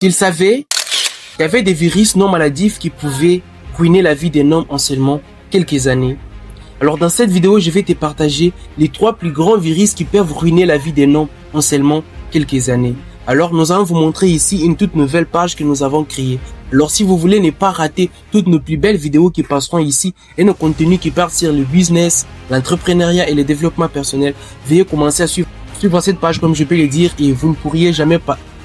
Qu'il savait qu'il y avait des virus non maladifs qui pouvaient ruiner la vie d'un homme en seulement quelques années. Alors dans cette vidéo, je vais te partager les 3 plus grands virus qui peuvent ruiner la vie d'un homme en seulement quelques années. Alors nous allons vous montrer ici une toute nouvelle page que nous avons créée. Alors si vous voulez ne pas rater toutes nos plus belles vidéos qui passeront ici et nos contenus qui partent sur le business, l'entrepreneuriat et le développement personnel, veuillez commencer à suivre cette page comme je peux le dire et vous ne pourriez jamais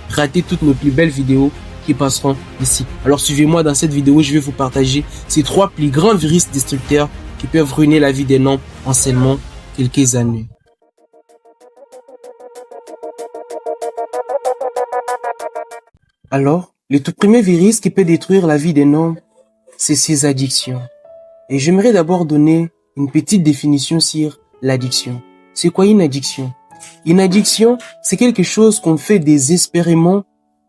rater toutes nos plus belles vidéos qui passeront ici. Alors suivez-moi dans cette vidéo, je vais vous partager ces 3 plus grands virus destructeurs qui peuvent ruiner la vie d'un homme en seulement quelques années. Alors, le tout premier virus qui peut détruire la vie d'un homme, c'est ses addictions. Et j'aimerais d'abord donner une petite définition sur l'addiction. C'est quoi une addiction? Une addiction, c'est quelque chose qu'on fait désespérément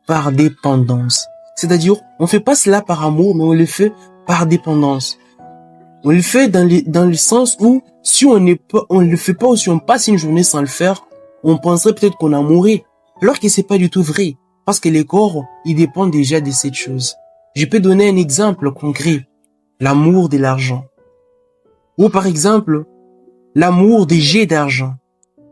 par dépendance. C'est-à-dire, on fait pas cela par amour, mais on le fait par dépendance. On le fait dans le sens où, si on le fait pas ou si on passe une journée sans le faire, on penserait peut-être qu'on a mouru. Alors que c'est pas du tout vrai. Parce que les corps, ils dépendent déjà de cette chose. Je peux donner un exemple concret. L'amour de l'argent. Ou par exemple, l'amour des jets d'argent.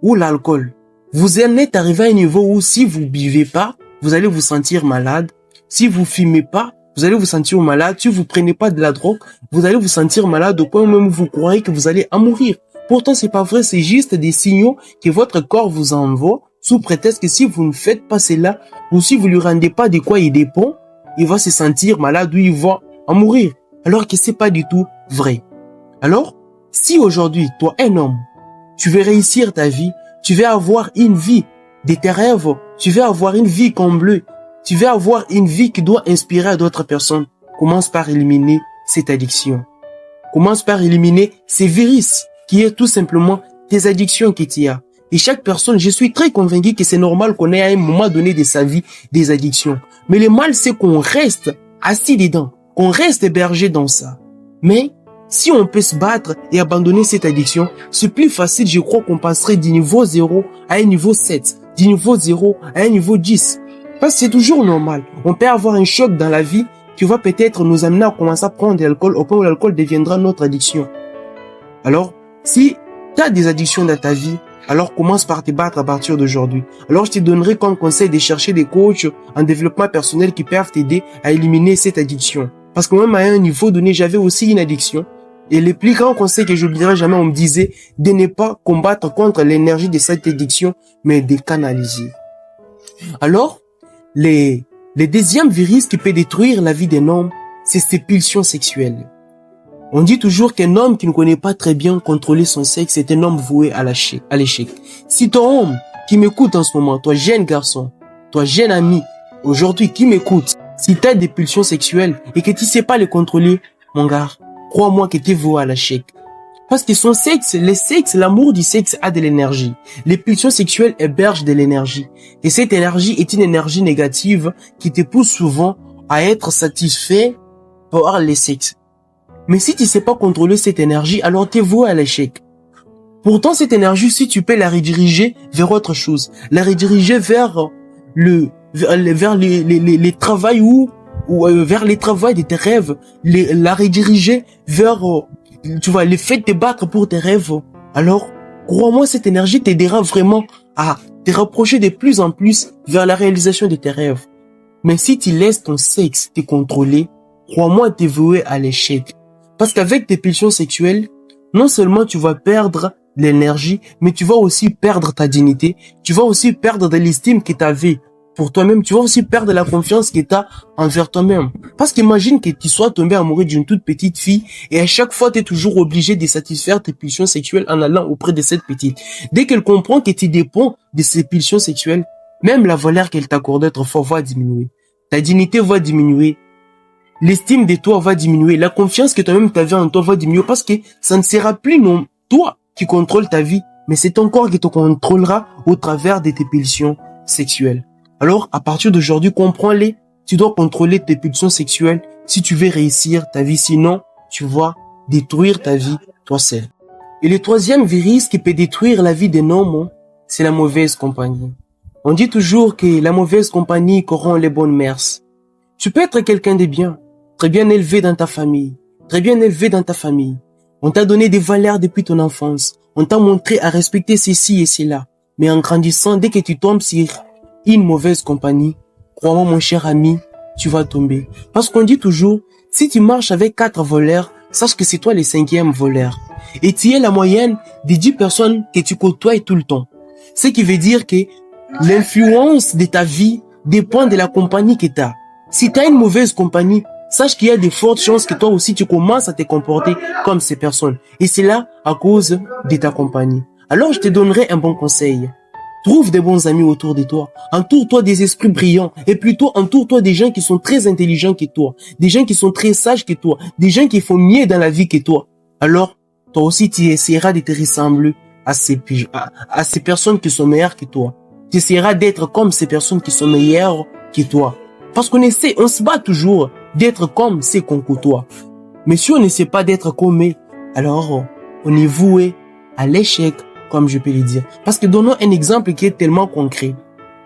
Ou l'alcool. Vous en êtes arrivé à un niveau où si vous buvez pas, vous allez vous sentir malade. Si vous fumez pas, vous allez vous sentir malade. Si vous prenez pas de la drogue, vous allez vous sentir malade au point où même vous croyez que vous allez en mourir. Pourtant, c'est pas vrai, c'est juste des signaux que votre corps vous envoie sous prétexte que si vous ne faites pas cela, ou si vous lui rendez pas de quoi il dépend, il va se sentir malade ou il va en mourir. Alors que c'est pas du tout vrai. Alors, si aujourd'hui, toi, un homme, tu veux réussir ta vie, tu veux avoir une vie de tes rêves, tu veux avoir une vie comblée, tu veux avoir une vie qui doit inspirer à d'autres personnes, commence par éliminer cette addiction. Commence par éliminer ces virus qui est tout simplement tes addictions que tu as. Et chaque personne, je suis très convaincu que c'est normal qu'on ait à un moment donné de sa vie des addictions. Mais le mal, c'est qu'on reste assis dedans, qu'on reste hébergé dans ça. Mais si on peut se battre et abandonner cette addiction, c'est plus facile, je crois qu'on passerait du niveau 0 à un niveau 7, du niveau 0 à un niveau 10. Parce que c'est toujours normal. On peut avoir un choc dans la vie qui va peut-être nous amener à commencer à prendre de l'alcool au point où l'alcool deviendra notre addiction. Alors, si tu as des addictions dans ta vie, alors commence par te battre à partir d'aujourd'hui. Alors je te donnerai comme conseil de chercher des coachs en développement personnel qui peuvent t'aider à éliminer cette addiction. Parce que même à un niveau donné, j'avais aussi une addiction. Et le plus grand conseil que j'oublierai jamais, on me disait de ne pas combattre contre l'énergie de cette addiction, mais de canaliser. Alors, le deuxième virus qui peut détruire la vie d'un homme, c'est ses pulsions sexuelles. On dit toujours qu'un homme qui ne connaît pas très bien contrôler son sexe est un homme voué à l'échec. Si ton homme qui m'écoute en ce moment, toi jeune garçon, toi jeune ami, aujourd'hui qui m'écoute, si tu as des pulsions sexuelles et que tu sais pas les contrôler, mon gars, crois-moi que tu es voué à l'échec. Parce que son sexe, l'amour du sexe a de l'énergie. Les pulsions sexuelles hébergent de l'énergie. Et cette énergie est une énergie négative qui te pousse souvent à être satisfait par le sexe. Mais si tu sais pas contrôler cette énergie, alors t'es voué à l'échec. Pourtant, cette énergie, si tu peux la rediriger vers autre chose, la rediriger vers les travail vers les travail de tes rêves, la rediriger vers, tu vois, le fait de te battre pour tes rêves. Alors, crois-moi, cette énergie t'aidera vraiment à te rapprocher de plus en plus vers la réalisation de tes rêves. Mais si tu laisses ton sexe te contrôler, crois-moi, t'es voué à l'échec. Parce qu'avec tes pulsions sexuelles, non seulement tu vas perdre de l'énergie, mais tu vas aussi perdre ta dignité, tu vas aussi perdre de l'estime que tu avais pour toi-même, tu vas aussi perdre la confiance que tu as envers toi-même. Parce qu'imagine que tu sois tombé amoureux d'une toute petite fille et à chaque fois tu es toujours obligé de satisfaire tes pulsions sexuelles en allant auprès de cette petite. Dès qu'elle comprend que tu dépends de ses pulsions sexuelles, même la valeur qu'elle t'accorde autrefois va diminuer. Ta dignité va diminuer. L'estime de toi va diminuer. La confiance que toi-même t'avais en toi va diminuer parce que ça ne sera plus non toi qui contrôle ta vie, mais c'est ton corps qui te contrôlera au travers de tes pulsions sexuelles. Alors, à partir d'aujourd'hui, comprends-les. Tu dois contrôler tes pulsions sexuelles si tu veux réussir ta vie. Sinon, tu vas détruire ta vie toi seul. Et le troisième virus qui peut détruire la vie d'un homme, c'est la mauvaise compagnie. On dit toujours que la mauvaise compagnie corrompt les bonnes mœurs. Tu peux être quelqu'un de bien, très bien élevé dans ta famille, très bien élevé dans ta famille. On t'a donné des valeurs depuis ton enfance. On t'a montré à respecter ceci et cela. Mais en grandissant, dès que tu tombes sur une mauvaise compagnie, crois-moi mon cher ami, tu vas tomber. Parce qu'on dit toujours, si tu marches avec 4 voleurs, sache que c'est toi le 5e voleur. Et tu es la moyenne des 10 personnes que tu côtoies tout le temps. Ce qui veut dire que l'influence de ta vie dépend de la compagnie que tu as. Si tu as une mauvaise compagnie, sache qu'il y a de fortes chances que toi aussi tu commences à te comporter comme ces personnes. Et c'est là à cause de ta compagnie. Alors je te donnerai un bon conseil. Trouve des bons amis autour de toi. Entoure-toi des esprits brillants. Et plutôt entoure-toi des gens qui sont très intelligents que toi. Des gens qui sont très sages que toi. Des gens qui font mieux dans la vie que toi. Alors, toi aussi tu essaieras de te ressembler à ces personnes qui sont meilleures que toi. Tu essaieras d'être comme ces personnes qui sont meilleures que toi. Parce on se bat toujours d'être comme ceux qu'on côtoie. Mais si on n'essaie pas d'être comme eux, alors on est voué à l'échec, comme je peux le dire. Parce que donnons un exemple qui est tellement concret.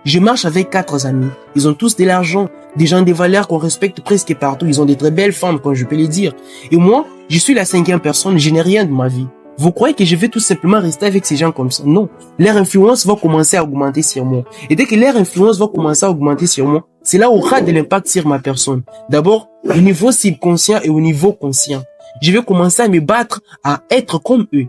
Je marche avec 4 amis. Ils ont tous de l'argent, des gens de valeurs qu'on respecte presque partout. Ils ont de très belles femmes, comme je peux le dire. Et moi, je suis la 5e personne, je n'ai rien de ma vie. Vous croyez que je vais tout simplement rester avec ces gens comme ça? Non. Leur influence va commencer à augmenter sur moi. Et dès que leur influence va commencer à augmenter sur moi, cela aura de l'impact sur ma personne. D'abord, au niveau subconscient et au niveau conscient. Je vais commencer à me battre à être comme eux.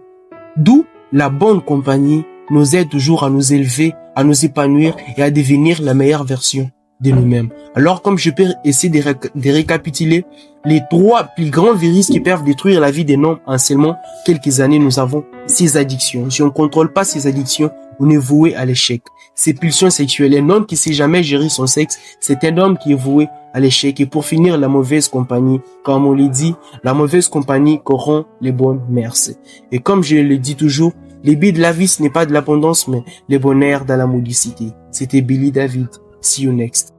D'où la bonne compagnie nous aide toujours à nous élever, à nous épanouir et à devenir la meilleure version de nous-mêmes. Alors, comme je peux essayer de récapituler les 3 plus grands virus qui peuvent détruire la vie des hommes en seulement quelques années, nous avons ces addictions. Si on ne contrôle pas ces addictions, on est voué à l'échec. Ces pulsions sexuelles, un homme qui sait jamais gérer son sexe, c'est un homme qui est voué à l'échec. Et pour finir, la mauvaise compagnie, comme on le dit, la mauvaise compagnie corrompt les bonnes mœurs. Et comme je le dis toujours, les billes de la vie, ce n'est pas de l'abondance, mais le bonheur dans la modicité. C'était Billy David. See you next.